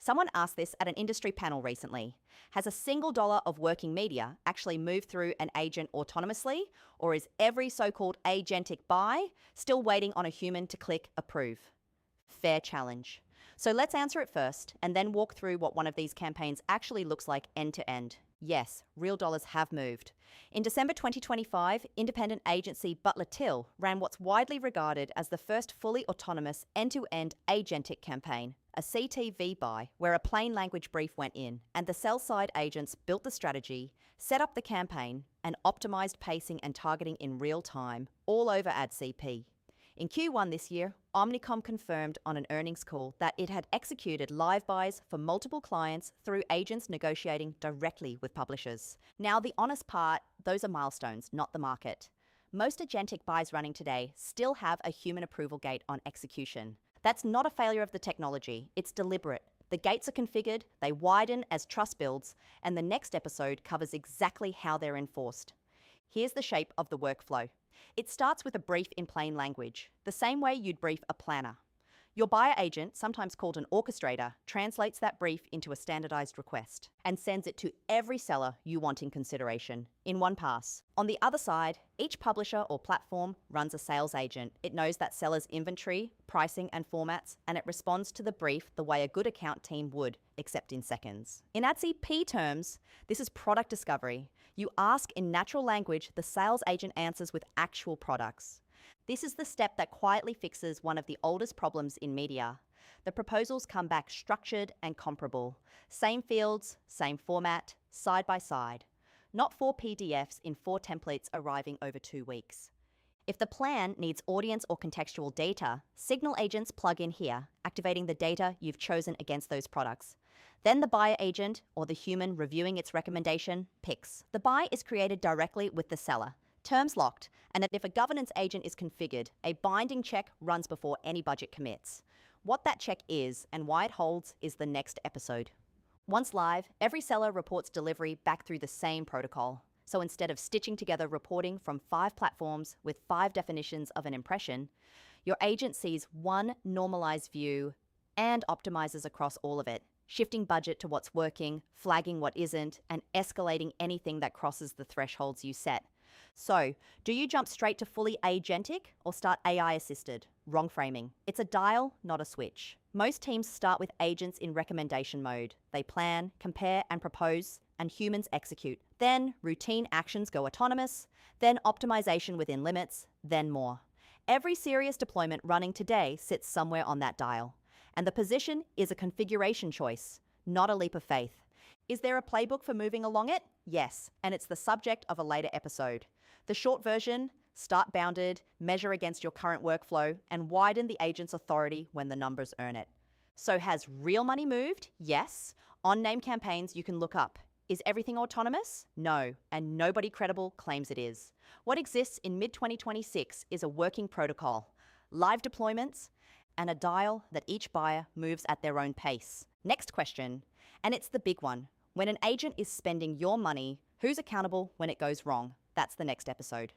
Someone asked this at an industry panel recently. Has a single dollar of working media actually moved through an agent autonomously, or is every so-called agentic buy still waiting on a human to click approve? Fair challenge. So let's answer it first and then walk through what one of these campaigns actually looks like end to end. Yes, real dollars have moved. In December 2025, independent agency Butler Till ran what's widely regarded as the first fully autonomous end-to-end agentic campaign, a CTV buy, where a plain language brief went in and the sell-side agents built the strategy, set up the campaign, and optimized pacing and targeting in real time, all over AdCP. In Q1 this year, Omnicom confirmed on an earnings call that it had executed live buys for multiple clients through agents negotiating directly with publishers. Now, the honest part, those are milestones, not the market. Most agentic buys running today still have a human approval gate on execution. That's not a failure of the technology, it's deliberate. The gates are configured, they widen as trust builds, and the next episode covers exactly how they're enforced. Here's the shape of the workflow. It starts with a brief in plain language, the same way you'd brief a planner. Your buyer agent, sometimes called an orchestrator, translates that brief into a standardized request and sends it to every seller you want in consideration in one pass. On the other side, each publisher or platform runs a sales agent. It knows that seller's inventory, pricing, and formats, and it responds to the brief the way a good account team would, except in seconds. In AdCP terms, this is product discovery. You ask in natural language, the sales agent answers with actual products. This is the step that quietly fixes one of the oldest problems in media. The proposals come back structured and comparable. Same fields, same format, side by side. Not 4 PDFs in 4 templates arriving over 2 weeks. If the plan needs audience or contextual data, signal agents plug in here, activating the data you've chosen against those products. Then the buyer agent, or the human reviewing its recommendation, picks. The buy is created directly with the seller. Terms locked, and that if a governance agent is configured, a binding check runs before any budget commits. What that check is and why it holds is the next episode. Once live, every seller reports delivery back through the same protocol. So instead of stitching together reporting from 5 platforms with 5 definitions of an impression, your agent sees one normalized view and optimizes across all of it, shifting budget to what's working, flagging what isn't, and escalating anything that crosses the thresholds you set. So, do you jump straight to fully agentic or start AI-assisted? Wrong framing. It's a dial, not a switch. Most teams start with agents in recommendation mode. They plan, compare, and propose, and humans execute. Then, routine actions go autonomous, then optimization within limits, then more. Every serious deployment running today sits somewhere on that dial. And the position is a configuration choice, not a leap of faith. Is there a playbook for moving along it? Yes, and it's the subject of a later episode. The short version: start bounded, measure against your current workflow, and widen the agent's authority when the numbers earn it. So has real money moved? Yes. On name campaigns you can look up. Is everything autonomous? No, and nobody credible claims it is. What exists in mid-2026 is a working protocol, live deployments, and a dial that each buyer moves at their own pace. Next question, and it's the big one. When an agent is spending your money, who's accountable when it goes wrong? That's the next episode.